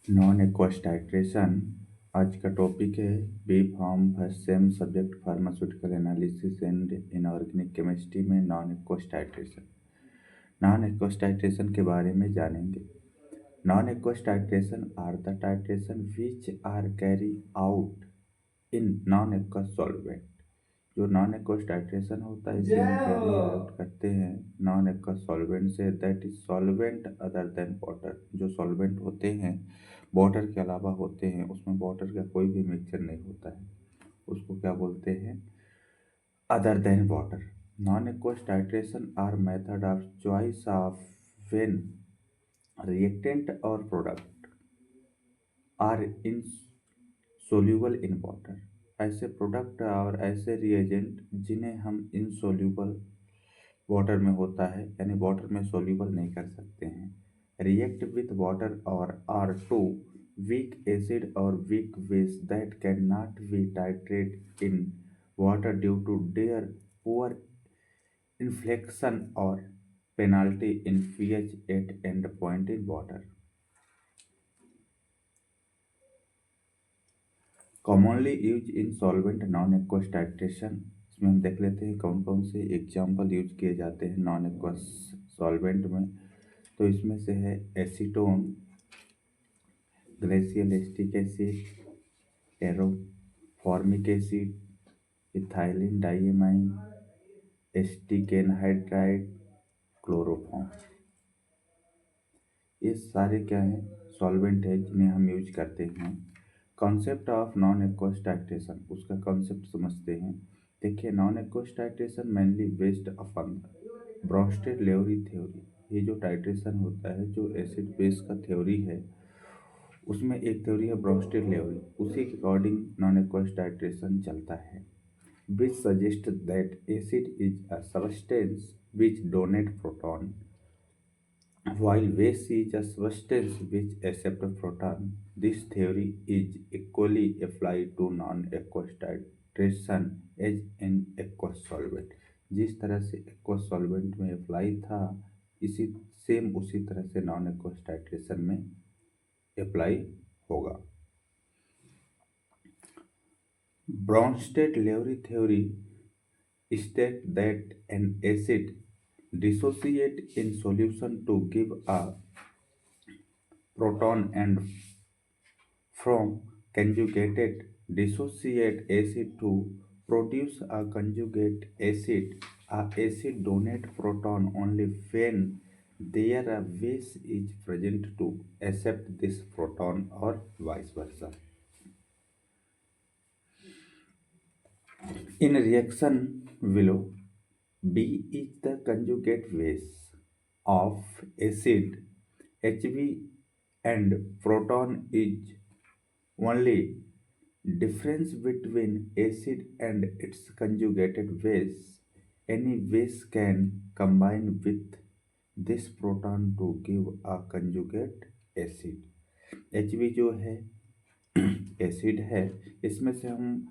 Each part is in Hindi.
नॉन एक्वस टाइट्रेशन आज का टॉपिक है। B pharm first sem subject pharmaceutical analysis and inorganic chemistry में non aqueous titration. Non aqueous titration के बारे में जानेंगे। Non aqueous titration are the titration which are carry out in non aqueous solvent. जो नॉन एक्वस टाइट्रेशन होता है इसे हम कैरी आउट करते हैं नॉन एक्वस सॉल्वेंट से, that is solvent other than water. जो सॉल्वेंट होते हैं वाटर के अलावा होते हैं, उसमें वाटर का कोई भी मिक्सचर नहीं होता है, उसको क्या बोलते हैं? Other than water. Non aqueous titration are method of choice of when reactant और product are insoluble in water. ऐसे प्रोडक्ट और ऐसे रिएजेंट जिन्हें हम इनसोल्यूबल वाटर में होता है, यानी वाटर में सोल्यूबल नहीं कर सकते हैं, रिएक्ट विथ वाटर और आर टू वीक एसिड और weak base that can not be titrate in water due to their poor inflection और penalty in pH at end point in water. Commonly use in solvent non aqueous titration. इसमें हम देख लेते हैं कौन कौन से एग्जाम्पल यूज किए जाते हैं नॉन एक्वस सॉल्वेंट में। तो इसमें से है एसीटोन, ग्लेशियल एस्टिक एसिड, एरोफॉर्मिक acid, ethylene diamine, acetic anhydride, chloroform. ये सारे क्या हैं? सॉल्वेंट है जिन्हें हम यूज करते हैं। Concept of non aqueous titration, उसका कॉन्सेप्ट समझते हैं। देखिए, non aqueous titration mainly based upon Bronsted Lowry theory. ये जो टाइट्रेशन होता है, जो एसिड बेस का थ्योरी है, उसमें एक थ्योरी है ब्रोंस्टेड लेवरी, उसी के अकॉर्डिंग नॉन एक्वस टाइट्रेशन चलता है। which suggests that acid is a substance which donates proton, while base is a substance which accepts proton. This theory is equally applied to non-aqueous titration as in aqueous solvent. जिस तरह से aqueous solvent में अप्लाई था, इसी सेम उसी तरह से नॉन aqueous टाइट्रेशन में अप्लाई होगा। ब्रॉन्स्टेड-लेवरी theory state that an acid dissociate in solution to give a proton and from conjugated dissociate acid to produce a conjugate acid. A acid donate proton only when there a base is present to accept this proton or vice versa. In reaction below, B is the conjugate base of acid, Hb, and proton is only difference between acid and its conjugated base. Any base can combine with this proton to give a conjugate acid. Hb जो है एसिड है, इसमें से हम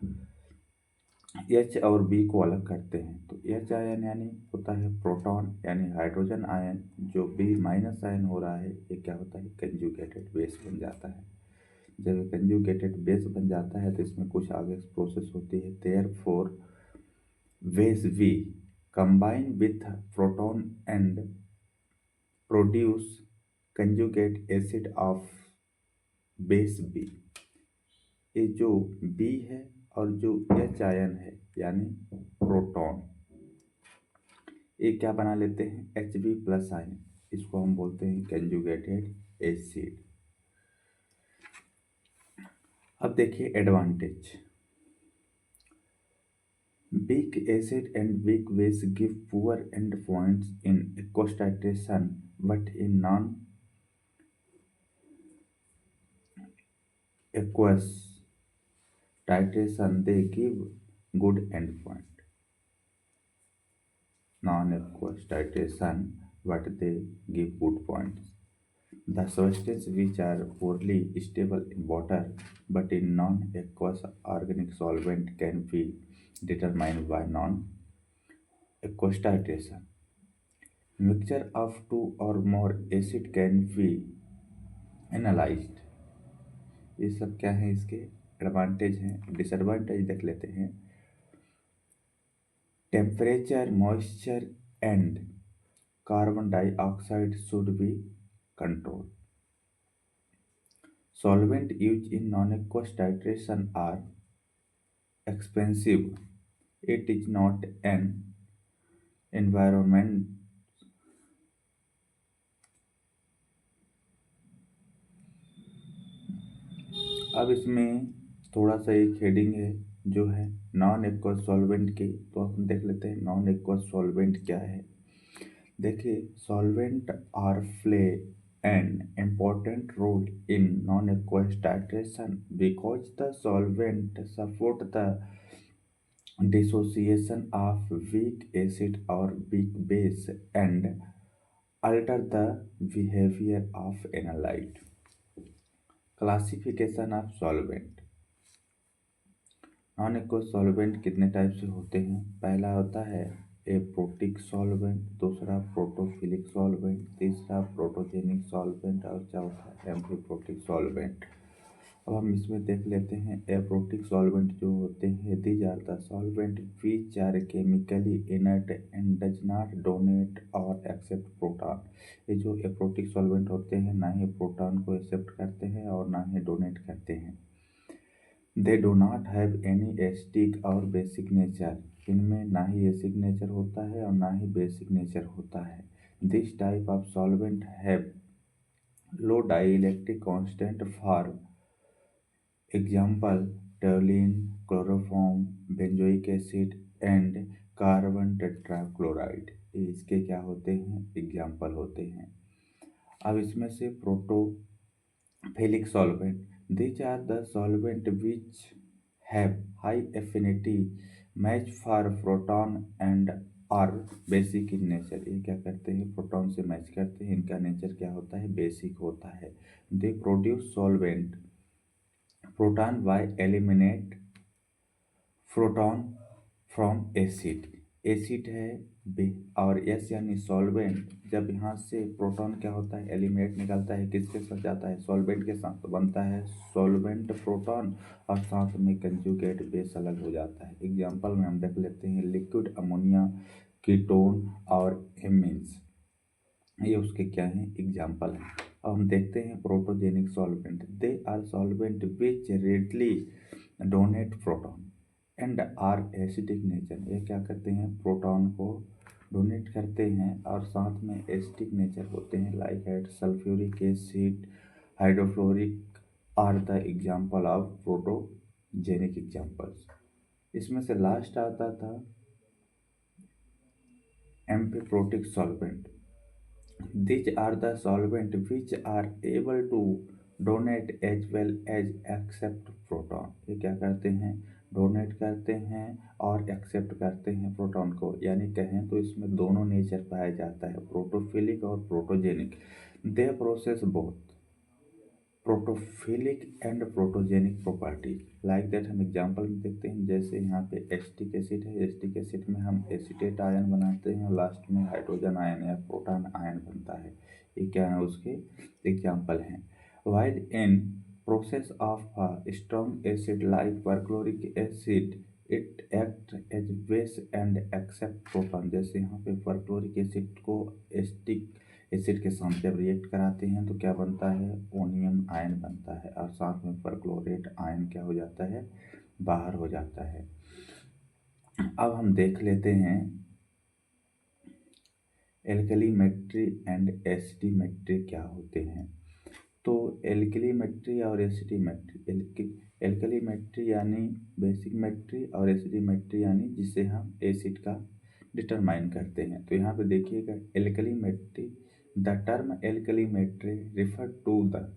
एच और बी को अलग करते हैं। तो एच आयन यानी होता है प्रोटॉन, यानी हाइड्रोजन आयन। जो बी माइनस आयन हो रहा है, ये क्या होता है? कंजुगेटेड बेस बन जाता है। जब ये कंजुगेटेड बेस बन जाता है तो इसमें कुछ आगे प्रोसेस होती है। Therefore base B combine with proton and produce conjugate acid of base B. ये जो बी है और जो एच आयन है यानी प्रोटॉन, ये क्या बना लेते हैं? H B plus ion. इसको हम बोलते हैं कंजुगेटेड एसिड। अब देखिए advantage. weak acid and weak base give poor endpoints in aqueous titration, but in non-aqueous titration they give good endpoint. Non-aqueous titration, but they give good points. The substances which are poorly stable in water but in non-aqueous organic solvent can be determined by non-aqueous titration. Mixture of two or more acid can be analyzed. ये सब क्या है, इसके एडवांटेज हैं। डिसएडवांटेज देख लेते हैं। Temperature, moisture and carbon dioxide should be control. Solvent used in non-aqueous titration are expensive. It is not an environment. अब इसमें थोड़ा सा एक हेडिंग है जो है नॉन एक्वस सॉल्वेंट की, तो हम देख लेते हैं नॉन एक्वस सॉल्वेंट क्या है। देखिए, solvent are play an important role in non-aqueous titration because the solvent support the dissociation of weak acid or weak base and alter the behavior of analyte. Classification of solvent. Non aqueous solvent कितने टाइप से होते हैं? पहला होता है एप्रोटिक सॉल्वेंट, दूसरा प्रोटोफिलिक सॉल्वेंट, तीसरा प्रोटोजेनिक सॉल्वेंट और चौथा एम्फीप्रोटिक सॉल्वेंट। अब हम इसमें देख लेते हैं एप्रोटिक सॉल्वेंट जो होते हैं, these are the solvent which are chemically inert and does not donate or accept proton. ये जो एप्रोटिक सॉल्वेंट होते हैं ना ही प्रोटॉन को एक्सेप्ट करते हैं और ना ही डोनेट करते हैं। They do not have any acidic और बेसिक नेचर। इनमें ना ही एसिड नेचर होता है और ना ही बेसिक नेचर होता है। This type of solvent have low dielectric constant for example toluene, chloroform, benzoic acid and carbon tetrachloride. ये इसके क्या होते हैं? एग्जाम्पल होते हैं। अब इसमें से protophilic solvent, these are the solvent which have high affinity match for proton and are basic in nature। ये क्या करते हैं? प्रोटॉन से मैच करते हैं। इनका नेचर क्या होता है? बेसिक होता है। they produce solvent proton by eliminate proton from acid. Acid है और एस यानी सॉल्वेंट, जब यहाँ से प्रोटॉन क्या होता है? एलिमिनेट निकलता है, किसके साथ जाता है? सॉल्वेंट के साथ, तो बनता है सॉल्वेंट प्रोटॉन और साथ में कंजुगेट बेस अलग हो जाता है। एग्जांपल में हम देख लेते हैं लिक्विड अमोनिया, कीटोन और एमीन्स, ये उसके क्या हैं? एग्जाम्पल हैं। अब हम देखते हैं protogenic solvent. They are solvent which readily donate proton and are acidic nature. ये क्या करते हैं? प्रोटॉन को डोनेट करते हैं और साथ में एसिडिक नेचर होते हैं। Like sulphuric acid, hydrofluoric are the example of protogenic examples. इसमें से लास्ट आता था amphiprotic solvent. These are the solvent which are able to donate as well as accept proton। ये क्या करते हैं? डोनेट करते हैं और एक्सेप्ट करते हैं प्रोटॉन को। यानी कहें तो इसमें दोनों नेचर पाया जाता है, प्रोटोफिलिक और protogenic. They possess both protophilic and protogenic property. Like that हम एग्जांपल में देखते हैं, जैसे यहाँ पे एसिटिक एसिड है। एसिटिक एसिड में हम एसीटेट आयन बनाते हैं और लास्ट में हाइड्रोजन आयन या प्रोटॉन आयन बनता है। ये क्या है? उसके एग्जांपल हैं। While in process of strong acid like perchloric acid it act as base and accept proton. जैसे यहाँ पे परक्लोरिक एसिड को एसिटिक एसिड के साथ जब रिएक्ट कराते हैं तो क्या बनता है? ओनियम आयन बनता है और साथ में परक्लोरेट आयन क्या हो जाता है? बाहर हो जाता है। अब हम देख लेते हैं एल्कलीमेट्री एंड एसिडिमेट्री क्या होते हैं। तो एल्कलीमेट्री और एसिडिमेट्री, एल्कलीमेट्री यानी बेसिक मेट्री और एसिडिमेट्री यानी जिससे हम एसिड का डिटरमाइन करते हैं। तो यहाँ पे देखिएगा alkalimetry, the term alkalimetry refer to the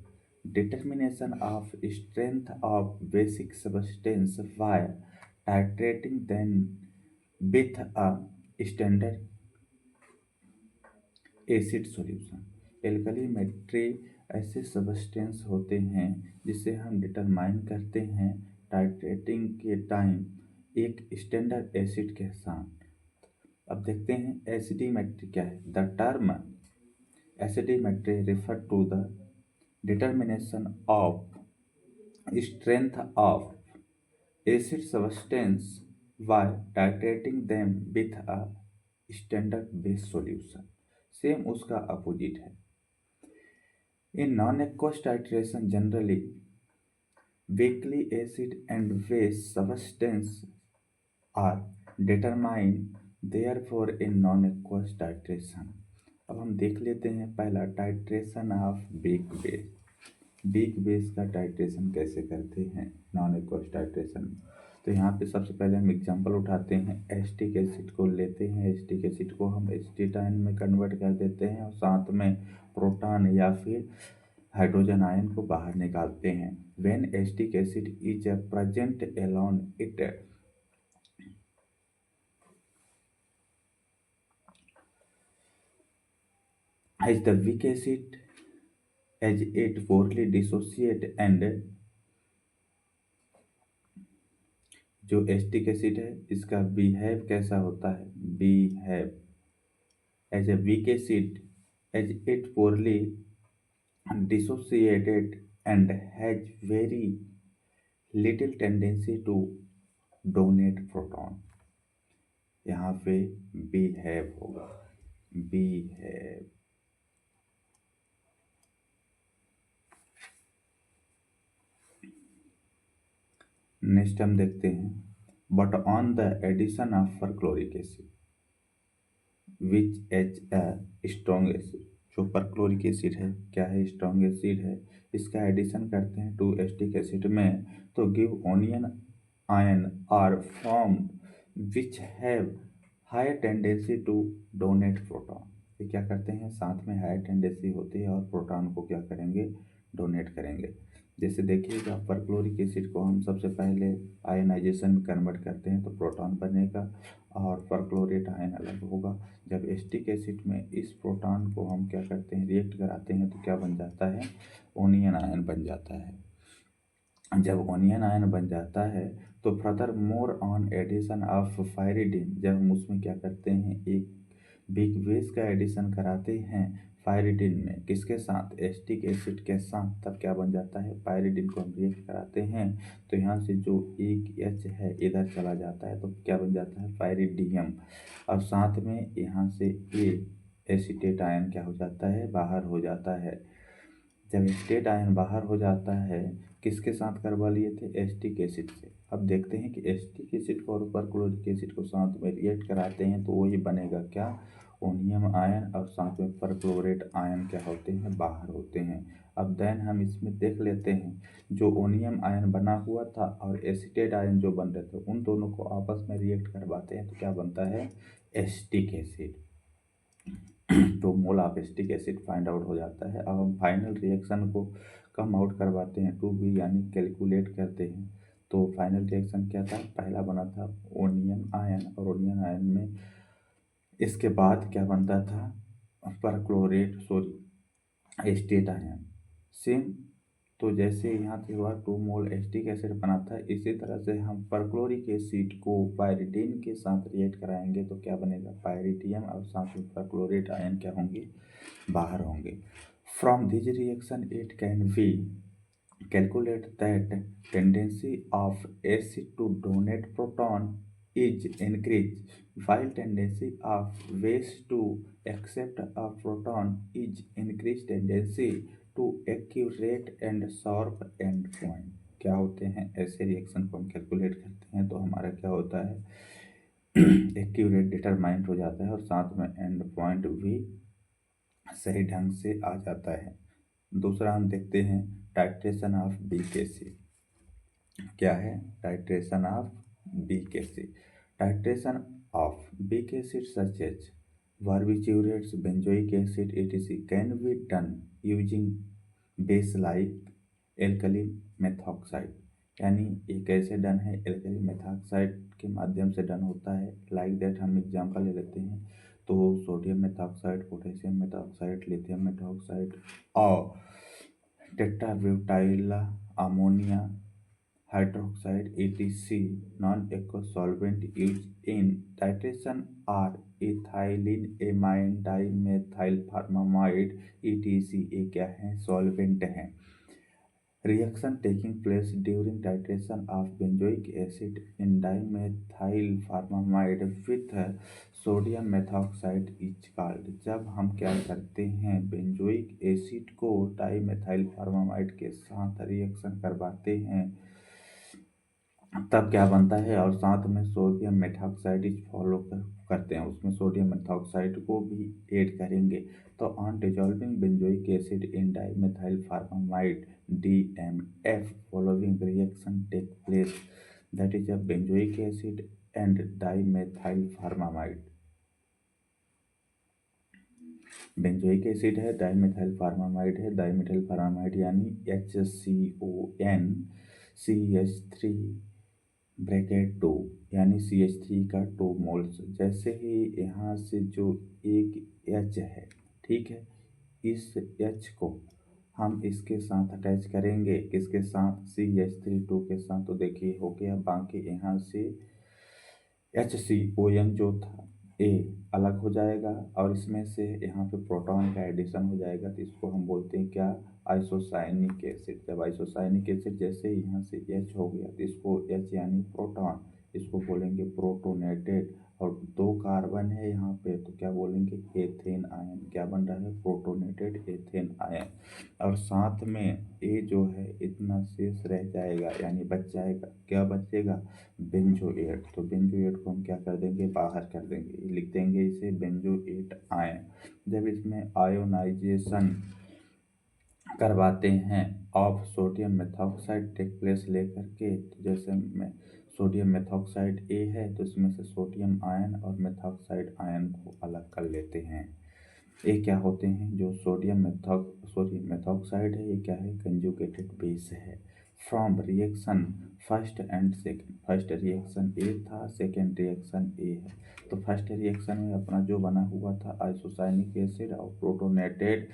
determination of strength of basic substance while titrating them with a standard acid solution. Alkalimetry ऐसे सब्सटेंस होते हैं जिसे हम डिटरमाइन करते हैं टाइट्रेटिंग के टाइम एक स्टैंडर्ड एसिड के साथ। अब देखते हैं एसिडिमेट्री क्या है। The term acidimetry refer to the determination of strength of acid substance by titrating them with a standard base solution। Same उसका अपोजिट है। In non-aqueous titration, generally weakly acid and base substance are determined, therefore in non-aqueous titration। अब हम देख लेते हैं पहला titration of weak base. Weak base का टाइट्रेशन कैसे करते हैं नॉन एक्वस टाइट्रेशन में। तो यहाँ पे सबसे पहले हम एग्जांपल उठाते हैं, एसिटिक एसिड को लेते हैं। एसिटिक एसिड को हम एसिटाइन में कन्वर्ट कर देते हैं और साथ में प्रोटॉन या फिर हाइड्रोजन आयन को बाहर निकालते हैं। When acetic acid is present alone it as the weak acid as it poorly dissociate and जो एसिटिक एसिड है इसका बिहेव कैसा होता है, behave as a weak acid as it poorly dissociated and has very little tendency to donate proton। यहाँ पे behave होगा, behave। नेक्स्ट हम देखते हैं, but on the addition of perchloric acid which H a strong acid. जो परक्लोरिक एसिड है क्या है, स्ट्रॉन्ग एसिड है, इसका एडिशन करते हैं टू एसिटिक एसिड में, तो give onion ion are formed which have high tendency to donate proton. ये क्या करते हैं, साथ में हाई टेंडेंसी होती है और प्रोटॉन को क्या करेंगे, डोनेट करेंगे। जैसे देखिएगा परक्लोरिक एसिड को हम सबसे पहले आयनाइजेशन में कन्वर्ट करते हैं तो प्रोटॉन बनेगा और परक्लोरेट आयन अलग होगा। जब एसिटिक एसिड में इस प्रोटॉन को हम क्या करते हैं, रिएक्ट कराते हैं तो क्या बन जाता है, ओनियन आयन बन जाता है। जब ओनियन आयन बन जाता है तो further more on addition of pyridine, जब हम उसमें क्या करते हैं, एक बिग बेस का एडिशन कराते हैं पायरिडीन में, किसके साथ, एसिटिक एसिड के साथ, तब क्या बन जाता है, पायरिडीन को हम रिएक्ट कराते हैं तो यहाँ से जो एक एच है इधर चला जाता है तो क्या बन जाता है, पायरिडियम। और साथ में यहाँ से ए एसीटेट आयन क्या हो जाता है, बाहर हो जाता है। जब एसीटेट आयन बाहर हो जाता है, किसके साथ करवा लिए थे, एसिटिक एसिड से। अब देखते हैं कि एसिटिक एसिड को और परक्लोरिक एसिड को साथ में रिएक्ट कराते हैं तो वही बनेगा क्या, ओनियम आयन, और साथ में परक्लोरेट आयन क्या होते हैं, बाहर होते हैं। अब देन हम इसमें देख लेते हैं, जो ओनियम आयन बना हुआ था और एसिटेट आयन जो बन रहे थे उन दोनों को आपस में रिएक्ट करवाते हैं तो क्या बनता है, एसिटिक एसिड। तो mole of acetic acid find out हो जाता है। अब हम फाइनल रिएक्शन को कम आउट करवाते हैं, टू बी यानी कैलकुलेट करते हैं। तो फाइनल रिएक्शन क्या था, पहला बना था ओनियम आयन, और ओनियम आयन में इसके बाद क्या बनता था, perchlorate sorry acetate ion. Same तो जैसे यहाँ से हुआ 2 मोल एसिटिक एसिड बना था, इसी तरह से हम परक्लोरिक एसिड को पायरिडीन के साथ रिएक्ट कराएंगे तो क्या बनेगा, पायरिडियम, और साथ में परक्लोरेट आयन क्या होंगे, बाहर होंगे। From this reaction it can be calculate that tendency of acid to donate proton is increased while tendency of base to accept a proton is increased tendency to accurate and sharp end point। क्या होते हैं, ऐसे रिएक्शन को हम कैलकुलेट करते हैं तो हमारा क्या होता है, एक्यूरेट डिटरमाइंड हो जाता है और साथ में एंड पॉइंट भी सही ढंग से आ जाता है। दूसरा हम देखते हैं टाइट्रेशन ऑफ वीक एसिड। क्या है, titration of weak acid. Titration of weak acid such as barbiturates, benzoic acid etc can be done using base like alkali methoxide। यानी ये कैसे डन है, एल्कली मेथॉक्साइड के माध्यम से डन होता है। लाइक दैट हम एग्जांपल ले लेते हैं तो sodium methoxide, potassium methoxide, lithium methoxide और tetrabutyl ammonia hydroxide etc non-aqueous solvent used in titration are ethylene amine dimethyl formamide etc। ये क्या है, सॉल्वेंट हैं। Reaction taking place during titration of benzoic acid in dimethyl formamide with sodium methoxide is called. जब हम क्या करते हैं, बेंजोइक एसिड को डाइमेथाइल फॉर्मामाइड के साथ रिएक्शन करवाते हैं, तब क्या बनता है, और साथ में सोडियम मेथॉक्साइड इज फॉलो करते हैं, उसमें सोडियम मेथॉक्साइड को भी ऐड करेंगे। तो on dissolving benzoic acid in dimethyl formamide DMF following reaction take place, that is a benzoic acid and dimethyl formamide। Benzoic acid है, डाइमेथाइल फार्मामाइड है। डाइमेथाइल फार्मामाइड यानी HCON CH3 ब्रैकेट 2 यानी CH3 का 2 मोल्स। जैसे ही यहाँ से जो एक H है, ठीक है, इस H को हम इसके साथ अटैच करेंगे, किसके साथ, CH3 2 के साथ। तो देखिए हो गया। बाकी यहाँ से HCON जो था A अलग हो जाएगा और इसमें से यहाँ पे प्रोटॉन का एडिशन हो जाएगा, तो इसको हम बोलते हैं क्या, आइसोसाइनिक एसिड। जब आइसोसाइनिक एसिड जैसे यहाँ से H हो गया, तो इसको H यानी प्रोटॉन, इसको बोलेंगे प्रोटोनेटेड। और 2 कार्बन है यहाँ पे, तो क्या बोलेंगे, एथेन आयन। क्या बन रहा है, प्रोटोनेटेड एथेन आयन। और साथ में ए जो है इतना शेष रह जाएगा, यानी बच जाएगा, क्या बचेगा, बेंजोएट। तो बेंजोएट को हम क्या कर देंगे, बाहर कर देंगे, लिख देंगे इसे बेंजोएट आयन। जब इसमें आयोनाइजेशन करवाते हैं of sodium methoxide take place लेकर के, तो जैसे में सोडियम मेथॉक्साइड A है, तो इसमें से सोडियम आयन और मेथॉक्साइड आयन को अलग कर लेते हैं। ये क्या होते हैं, जो सोडियम मेथॉक्साइड है, ये क्या है, कंजुगेटेड बेस है। From reaction first and second, first reaction A था, सेकंड रिएक्शन A है। तो फर्स्ट रिएक्शन में अपना जो बना हुआ था आइसोसाइनिक एसिड और प्रोटोनेटेड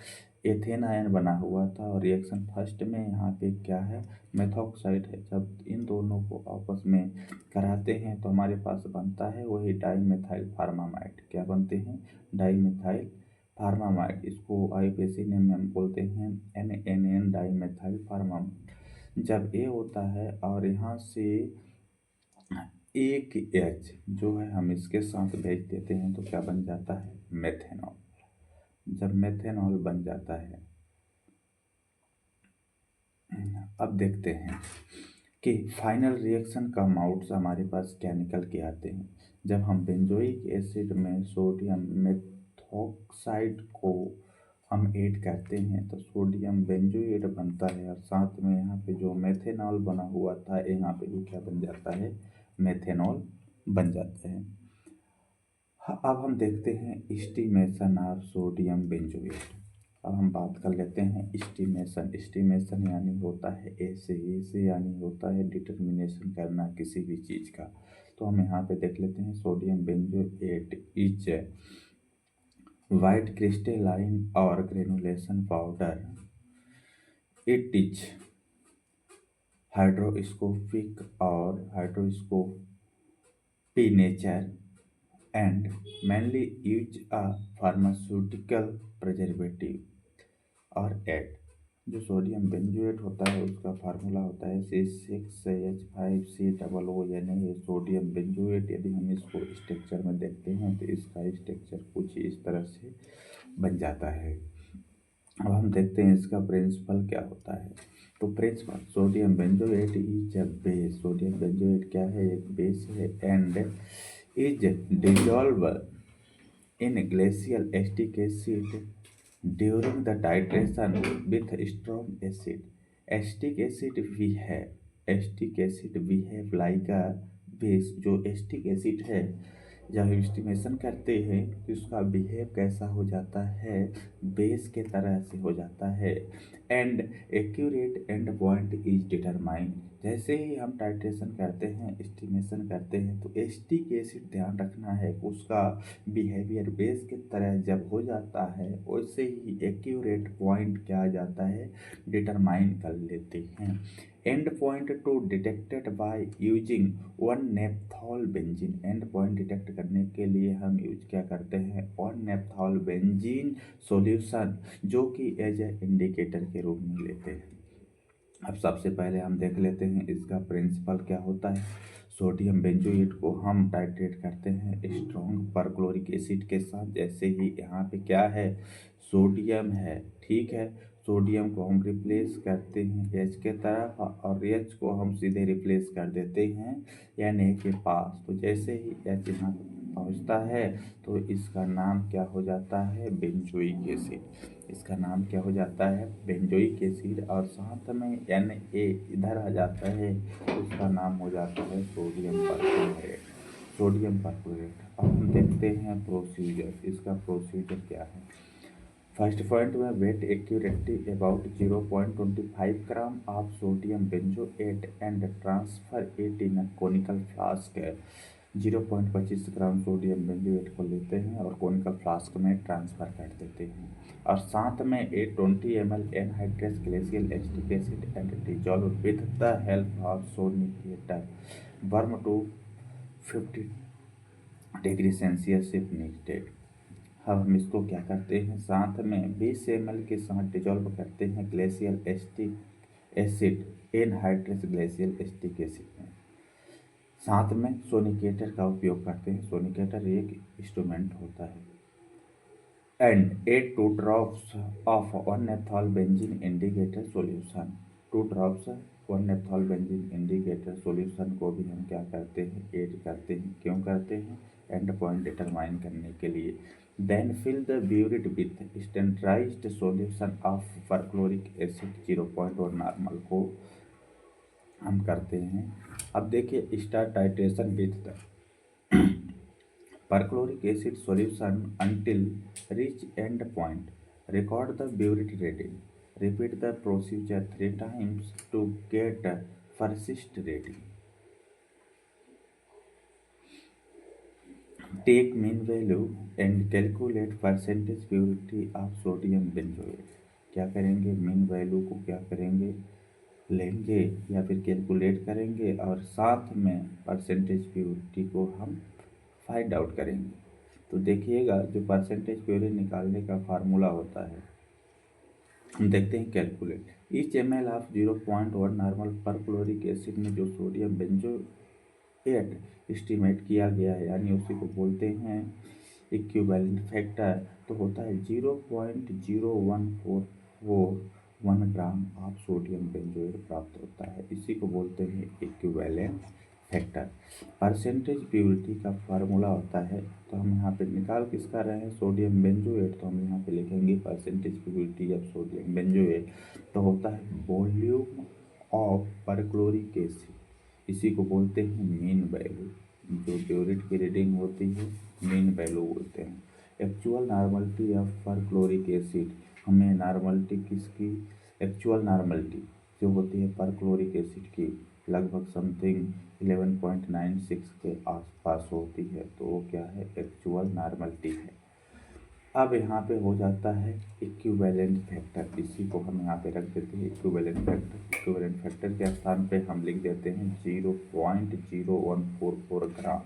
एथेन आयन बना हुआ था, और रिएक्शन फर्स्ट में यहाँ पे क्या है, मेथॉक्साइड है। जब इन दोनों को आपस में कराते हैं तो हमारे पास बनता है वही डाइमेथाइल फार्मामाइड। क्या बनते हैं, डाइमेथाइल फार्मामाइड। इसको आईपीसी नेम में हम बोलते हैं NNN डाइमेथाइल फार्मामाइड। जब ए होता है और यहाँ से एक H जो है हम इसके साथ भेज देते हैं, तो क्या बन जाता है, मेथेनॉल। जब मेथेनॉल बन जाता है, अब देखते हैं कि फाइनल रिएक्शन का आउट्स हमारे पास क्या निकल के आते हैं। जब हम बेंजोइक एसिड में सोडियम मेथॉक्साइड को हम ऐड करते हैं, तो सोडियम बेंजोएट बनता है, और साथ में यहाँ पे जो मेथेनॉल बना हुआ था, यहाँ पे भी क्या बन जाता है, मेथेनॉल बन जाता है। अब हम देखते हैं एस्टिमेशन ऑफ सोडियम बेंजोएट। अब हम बात कर लेते हैं एस्टिमेशन। एस्टिमेशन यानी होता है ऐसे यानी होता है डिटर्मिनेशन करना किसी भी चीज़ का। तो हम यहाँ पे देख लेते हैं sodium benzoate is white crystalline और granulation powder. It is hydroscopic और hydroscopy nature and mainly use a pharmaceutical preservative और एड। जो सोडियम बेंजोएट होता है उसका फार्मूला होता है C6H5COO, यानी ये सोडियम बेंजोएट। यदि हम इसको स्ट्रक्चर में देखते हैं तो इसका स्ट्रक्चर कुछ इस तरह से बन जाता है। अब हम देखते हैं इसका प्रिंसिपल क्या होता है। तो principle, sodium benzoate is a base. Sodium benzoate क्या है, एक बेस है, and is dissolve in glacial acetic acid during the titration with strong acid. Acetic acid behave like a base. जो एसिटिक एसिड है, जब एस्टिमेशन करते हैं तो उसका बिहेव कैसा हो जाता है, बेस के तरह से हो जाता है। And accurate and point is determine. जैसे ही हम टाइट्रेशन करते हैं, एस्टिमेशन करते हैं, तो एसिटिक एसिड ध्यान रखना है उसका बिहेवियर बेस के तरह जब हो जाता है, वैसे ही एक्यूरेट पॉइंट क्या आ जाता है, डिटरमाइन कर लेते हैं। And point two detected by using 1 नेप्थॉल benzene. And point detect करने के लिए हम यूज क्या करते हैं, 1 नेप्थॉल बेंजीन सॉल्यूशन, जो कि एज ए इंडिकेटर के रूप में लेते हैं। अब सबसे पहले हम देख लेते हैं इसका प्रिंसिपल क्या होता है। सोडियम बेंजोएट को हम टाइट्रेट करते हैं स्ट्रॉन्ग परक्लोरिक एसिड के साथ। जैसे ही यहाँ पे क्या है, सोडियम है, ठीक है। सोडियम को हम रिप्लेस करते हैं H के तरफ और H को हम सीधे रिप्लेस कर देते हैं Na के पास। तो जैसे ही H यहाँ पहुँचता है तो इसका नाम क्या हो जाता है, बेंजोइक एसिड। इसका नाम क्या हो जाता है, बेंजोइक एसिड। और साथ में Na इधर आ जाता है तो इसका नाम हो जाता है सोडियम परक्लोरेट। Sodium perchlorate. अब हम देखते हैं प्रोसीजर, इसका प्रोसीजर क्या है। फर्स्ट पॉइंट में weigh accurately about 0.25 gram of sodium benzoate and transfer it in conical flask है। 0.25 ग्राम सोडियम बेंजोएट को लेते हैं और कोनिकल फ्लास्क में ट्रांसफ़र कर देते हैं। और साथ में 20 ml anhydrous glacial acetic acid and dissolve with the help of sonicator warm to 50 degree Celsius if needed. अब हम इसको क्या करते हैं, साथ में 20 ml के साथ डिजॉल्व करते हैं glacial acetic acid anhydrous glacial acetic acid में। साथ में सोनिकेटर का उपयोग करते हैं। सोनिकेटर एक इंस्ट्रूमेंट होता है। And 2 drops of 1 ethol benzene indicator solution. 2 drops 1 ethol benzene indicator solution को भी हम क्या करते हैं, ऐड करते हैं। क्यों करते हैं, एंड पॉइंट डिटरमाइन करने के लिए। Then fill the burette with standardised solution of perchloric acid 0.1 normal को हम करते हैं। अब देखिए, start titration with the perchloric acid solution until reach end point. Record the burette reading. Repeat the procedure 3 times to get persist reading. Take mean value and calculate percentage purity of sodium benzoate. क्या करेंगे, मीन वैल्यू को क्या करेंगे, लेंगे या फिर कैलकुलेट करेंगे और साथ में परसेंटेज प्योरिटी को हम फाइंड आउट करेंगे। तो देखिएगा, जो परसेंटेज प्योरिटी निकालने का फार्मूला होता है, हम देखते हैं calculate. Each ml of 0.1 normal perchloric acid में जो सोडियम बेंजोएट एस्टिमेट किया गया है, यानी उसी को बोलते हैं इक्विवेलेंट फैक्टर, तो होता है 0.0144 ग्राम ऑफ सोडियम बेंजोएट प्राप्त होता है। इसी को बोलते हैं इक्विवेलेंट फैक्टर। परसेंटेज प्योरिटी का फार्मूला होता है, तो हम यहाँ पे निकाल किसका रहे हैं, सोडियम बेंजोएट। तो हम यहाँ पे लिखेंगे percentage purity of sodium benzoate, तो होता है वॉल्यूम ऑफ परक्लोरिक एसिड। इसी को बोलते हैं मीन वैल्यू। जो प्योरिटी की रीडिंग होती है, मीन वैल्यू बोलते हैं। Actual normality of perchloric acid, हमें नॉर्मलिटी किसकी, एक्चुअल नॉर्मलिटी जो होती है परक्लोरिक एसिड की लगभग समथिंग 11.96 के आसपास होती है। तो वो क्या है, एक्चुअल नॉर्मलिटी है। अब यहाँ पे हो जाता है इक्विवेलेंट फैक्टर। इसी को हम यहाँ पे रख देते हैं इक्विवेलेंट फैक्टर। इक्विवेलेंट फैक्टर के स्थान पे हम लिख देते हैं 0.0144 ग्राम,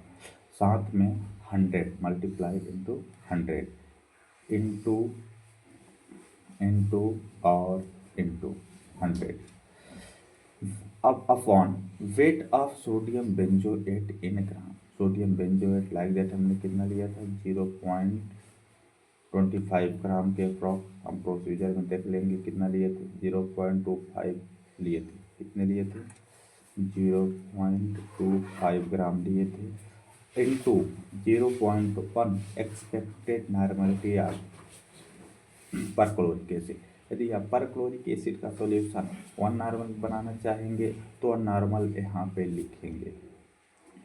साथ में 100 मल्टीप्लाई इंटू 100 इंटू इंटू और इंटू 100। अब upon weight of sodium benzoate in gram. Sodium benzoate like that हमने कितना लिया था, 0.25 ग्राम के अप्रॉक्स। हम प्रोसीजर में देख लेंगे कितना लिए थे, 0.25 लिए थे। कितने लिए थे, 0.25 ग्राम लिए थे, into 0.1 expected normality of perchloric acid. यदि आप परक्लोरिक एसिड का सॉल्यूशन 1 नॉर्मल बनाना चाहेंगे तो नॉर्मल यहाँ पे लिखेंगे।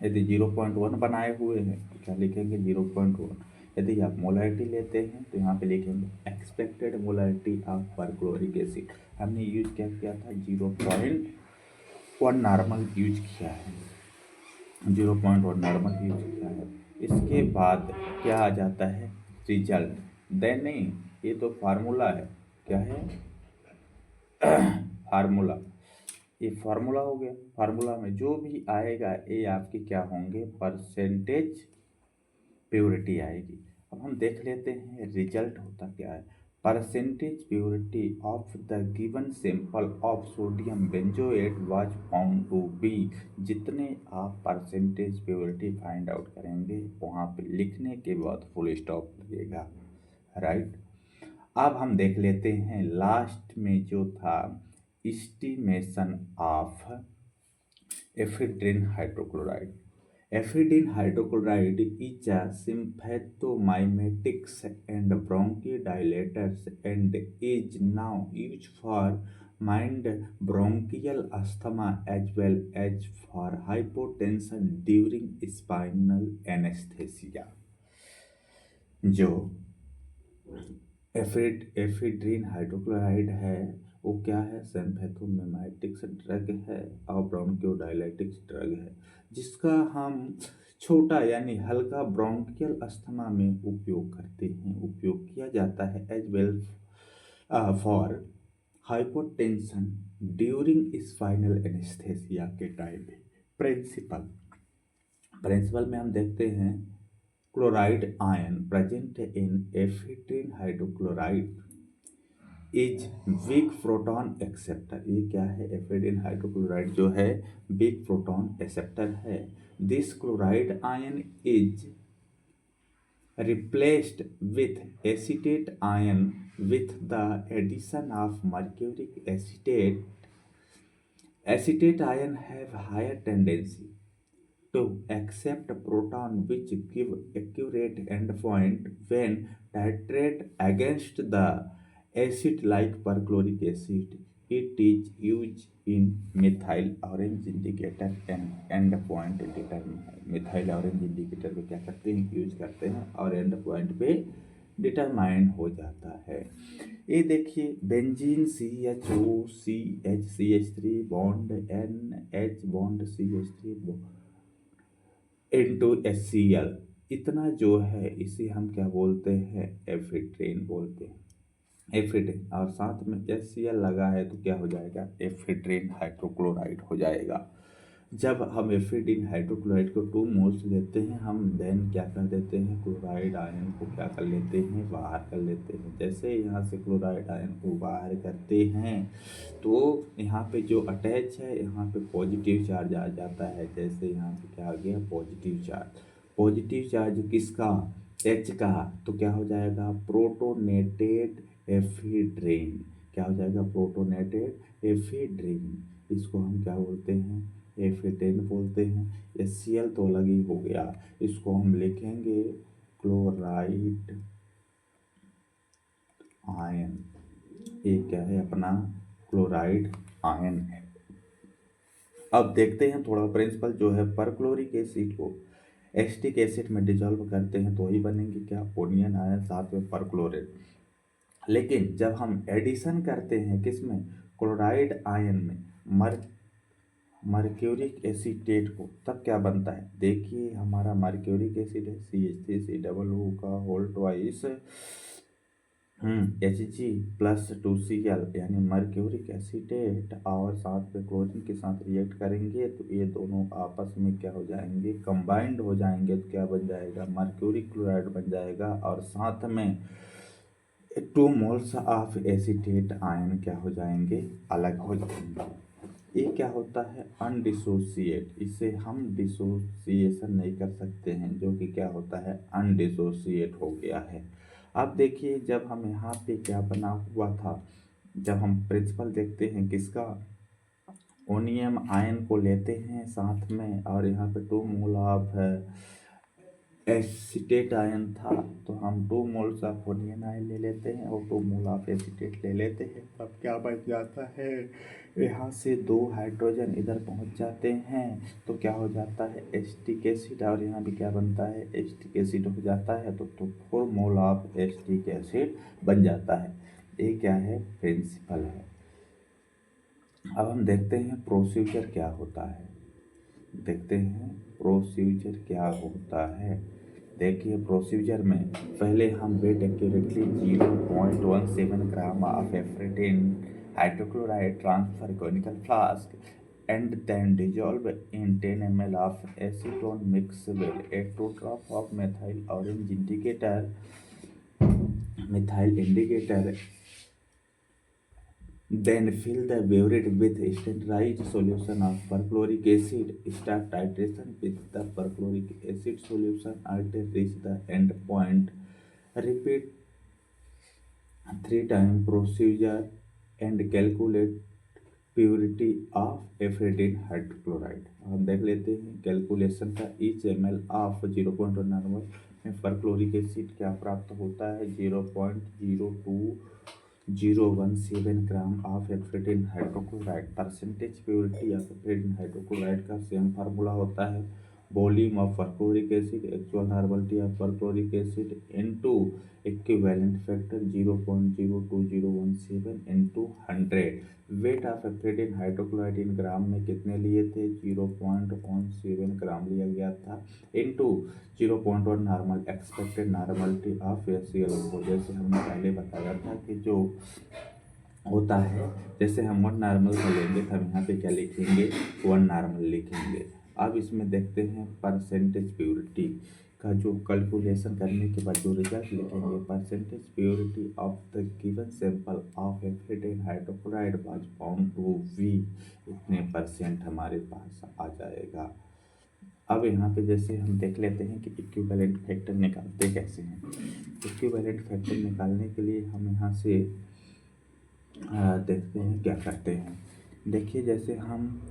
यदि 0.1 बनाए हुए हैं तो क्या लिखेंगे, 0.1। यदि आप मोलारिटी लेते हैं तो यहाँ पे लिखेंगे expected molarity of perchloric acid. हमने यूज क्या किया था, 0.1 नॉर्मल यूज किया है, 0.1 नॉर्मल यूज किया है। इसके बाद क्या आ जाता है, रिजल्ट। देन नहीं, ये तो फार्मूला है, क्या है, फार्मूला। ये फार्मूला हो गया। फार्मूला में जो भी आएगा ये आपके क्या होंगे, परसेंटेज प्योरिटी आएगी। अब हम देख लेते हैं रिजल्ट होता क्या है। percentage purity of the given sample of sodium benzoate was found to be। जितने आप परसेंटेज प्योरिटी फाइंड आउट करेंगे वहाँ पे लिखने के बाद फुल स्टॉप लगेगा, राइट। अब हम देख लेते हैं लास्ट में जो था estimation of ephedrine hydrochloride. Ephedrine hydrochloride is a sympathomimetics and bronchodilators and is now used for mild bronchial asthma as well as for hypotension during spinal anesthesia। जो एफेड्रीन हाइड्रोक्लोराइड है वो क्या है, सिम्पैथोमिमेटिक्स ड्रग है और ब्रोंकियोडायलेटिक्स ड्रग है, जिसका हम छोटा यानी हल्का ब्रोंकियल अस्थमा में उपयोग करते हैं, उपयोग किया जाता है as well for hypotension during spinal anaesthesia के टाइम में। प्रिंसिपल में हम देखते हैं chloride ion present in ephedrine hydrochloride is weak proton acceptor. ये क्या है, एफेड्रिन हाइड्रोक्लोराइड जो है वीक प्रोटॉन एक्सेप्टर है। This chloride ion is replaced with acetate ion with the addition of mercuric acetate। Acetate ion have higher tendency to accept proton which give accurate endpoint when titrate against the acid like perchloric acid। It is used in methyl orange indicator and endpoint determine। Methyl orange indicator पे क्या करते हैं, यूज करते हैं और एंड पॉइंट पे डिटरमाइन हो जाता है। ये देखिए benzene CHO CH3 bond NH bond CH3 into HCl, इतना जो है इसे हम क्या बोलते हैं, एफेड्रिन बोलते हैं, एफेड्रिन। और साथ में HCl लगा है तो क्या हो जाएगा, एफेड्रिन हाइड्रोक्लोराइड हो जाएगा। जब हम एफेड्रिन हाइड्रोक्लोराइड को 2 मोल्स लेते हैं हम देन क्या कर देते हैं, क्लोराइड आयन को क्या कर लेते हैं, बाहर कर लेते हैं। जैसे यहाँ से क्लोराइड आयन को बाहर करते हैं तो यहाँ पे जो अटैच है यहाँ पे पॉजिटिव चार्ज आ जाता है। जैसे यहाँ पे क्या आ गया, पॉजिटिव चार्ज। पॉजिटिव चार्ज किसका, H का, तो क्या हो जाएगा, प्रोटोनेटेड एफेड्रिन। क्या हो जाएगा, प्रोटोनेटेड एफेड्रिन। इसको हम क्या बोलते हैं, एफेड्रिन बोलते हैं। HCl तो अलग ही हो गया, इसको हम लिखेंगे क्लोराइड आयन। ये क्या है अपना, क्लोराइड आयन है। अब देखते हैं थोड़ा प्रिंसिपल जो है, परक्लोरिक एसिड को एसिटिक एसिड में डिजॉल्व करते हैं तो वही बनेंगे क्या, ओनियन आयन साथ में परक्लोरेट। लेकिन जब हम एडिशन करते हैं किसमें, क्लोराइड आयन में मर्क्यूरिक एसीटेट को, तब क्या बनता है, देखिए हमारा मर्क्यूरिक एसिड है CH3COO का होल ट्वाइस Hg+2Cl यानी मर्क्यूरिक एसीटेट, और साथ में क्लोरीन के साथ रिएक्ट करेंगे तो ये दोनों आपस में क्या हो जाएंगे, कंबाइंड हो जाएंगे तो क्या बन जाएगा, मर्क्यूरिक क्लोराइड बन जाएगा। और साथ में 2 मोल्स ऑफ एसीटेट आयन क्या हो जाएंगे, अलग हो जाएंगे। ये क्या होता है, अनडिसोसिएट। इसे हम डिसोसिएशन नहीं कर सकते हैं, जो कि क्या होता है, अनडिसोसिएट हो गया है। अब देखिए जब हम यहाँ पे क्या बना हुआ था, जब हम प्रिंसिपल देखते हैं किसका, ओनियम आयन को लेते हैं साथ में, और यहाँ पे 2 मोल ऑफ एसीटेट आयन था तो हम 2 मोल्स ऑफ ओनियन आयन ले लेते हैं और 2 मोल ऑफ एसीटेट ले लेते हैं। तब क्या बच जाता है, यहाँ से 2 हाइड्रोजन इधर पहुँच जाते हैं तो क्या हो जाता है, एसिटिक एसिड, और यहाँ भी क्या बनता है, एसिटिक एसिड हो जाता है तो 4 मोल ऑफ एसिटिक एसिड बन जाता है। ये क्या है, प्रिंसिपल है। अब हम देखते हैं प्रोसीजर क्या होता है, देखते हैं प्रोसीजर क्या होता है। देखिए प्रोसीजर में पहले हम weigh accurately 0.17 gram of ephedrine hydrochloride transfer conical flask and then dissolve in 10 ml of acetone mix with a 2 drop of methyl orange indicator methyl indicator, then fill the burette with standardized solution of perchloric acid. Start titration with the perchloric acid solution until reach the end point. Repeat 3 times procedure and calculate purity of ephedrine hydrochloride. हम देख लेते हैं कैलकुलेशन का। ईच ml ऑफ 0.1 नॉर्मल में परक्लोरिक एसिड क्या प्राप्त होता है, 0.02017 gram of ephedrine hydrochloride. Percentage purity of ephedrine hydrochloride का सेम फार्मूला होता है, volume of perchloric acid, actual normality of perchloric acid into equivalent factor 0.02017 into 100। Weight of ephedrine hydrochloride in gram में कितने लिए थे, 0.17 ग्राम लिया गया था, into 0.1 normal expected normality of HCl। जैसे हमने पहले बताया था कि जो होता है, जैसे हम 1 नॉर्मल का लेंगे तो हम यहाँ पे क्या लिखेंगे, 1 नॉर्मल लिखेंगे। अब इसमें देखते हैं परसेंटेज प्योरिटी का जो कैलकुलेशन करने के बाद जो रिजल्ट लिखेंगे, percentage purity of the given sample of ephedrine hydrochloride was found to be, इतने % हमारे पास आ जाएगा। अब यहाँ पे जैसे हम देख लेते हैं कि इक्विवेलेंट फैक्टर निकालते कैसे हैं। इक्विवेलेंट फैक्टर निकालने के लिए हम यहाँ से देखते हैं क्या करते हैं। देखिए जैसे हम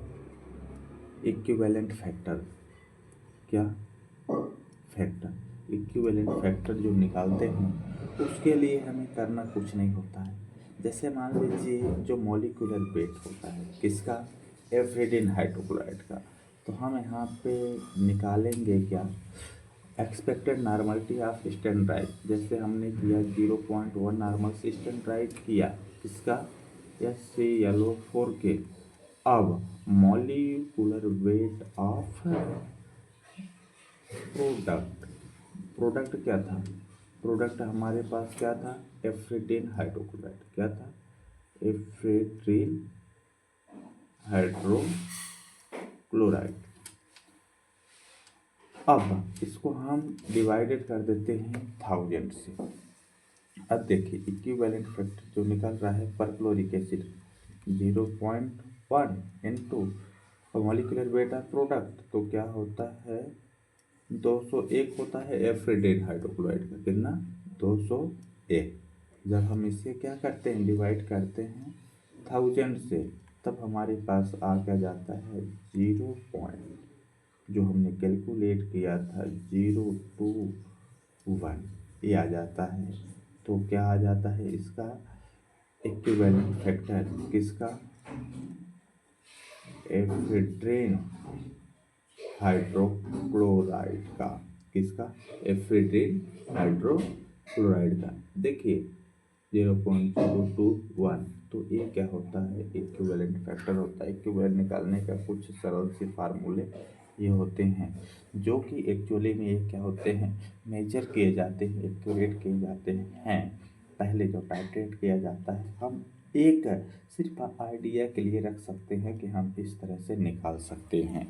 इक्विवेलेंट फैक्टर इक्विवेलेंट फैक्टर जो निकालते हैं उसके लिए हमें करना कुछ नहीं होता है। जैसे मान लीजिए जो मॉलिक्यूलर वेट होता है किसका, एफ्रेडिन हाइड्रोक्लोराइड का, तो हम यहाँ पे निकालेंगे क्या, एक्सपेक्टेड नॉर्मलिटी ऑफ स्टैंडर्डाइज। जैसे हमने किया 0.1 नॉर्मल से स्टैंडर्डाइज किया किसका, HClO4 के। अब मॉलिक्यूलर वेट ऑफ प्रोडक्ट क्या था, प्रोडक्ट हमारे पास क्या था, एफ्रेडिन हाइड्रोक्लोराइड। क्या था, एफ्रेडिन हाइड्रोक्लोराइड। अब इसको हम डिवाइडेड कर देते हैं 1000 से। अब देखिए इक्विवेलेंट फैक्टर जो निकल रहा है perchloric acid 0.1 into molecular weight of product, तो क्या होता है 201 होता है एफ्रेडिन हाइड्रोक्लोराइड का, कितना 201। जब हम इसे क्या करते हैं, डिवाइड करते हैं 1000 से, तब हमारे पास आ क्या जाता है 0. जो हमने कैलकुलेट किया था 021 ये आ जाता है। तो क्या आ जाता है इसका इक्विवेलेंट फैक्टर किसका, एफ्रेडिन हाइड्रोक्लोराइड का, किसका, एफ्रेडिन हाइड्रोक्लोराइड का। देखिए 0.021, तो ये क्या होता है, इक्विवेलेंट फैक्टर होता है। इक्विवेलेंट निकालने का कुछ सरल से फार्मूले ये होते हैं जो कि एक्चुअली में ये क्या होते हैं, मेजर किए जाते हैं, एक्यूरेट किए जाते हैं। पहले जो टाइट्रेट किया जाता है हम एक सिर्फ आइडिया के लिए रख सकते हैं कि हम इस तरह से निकाल सकते हैं।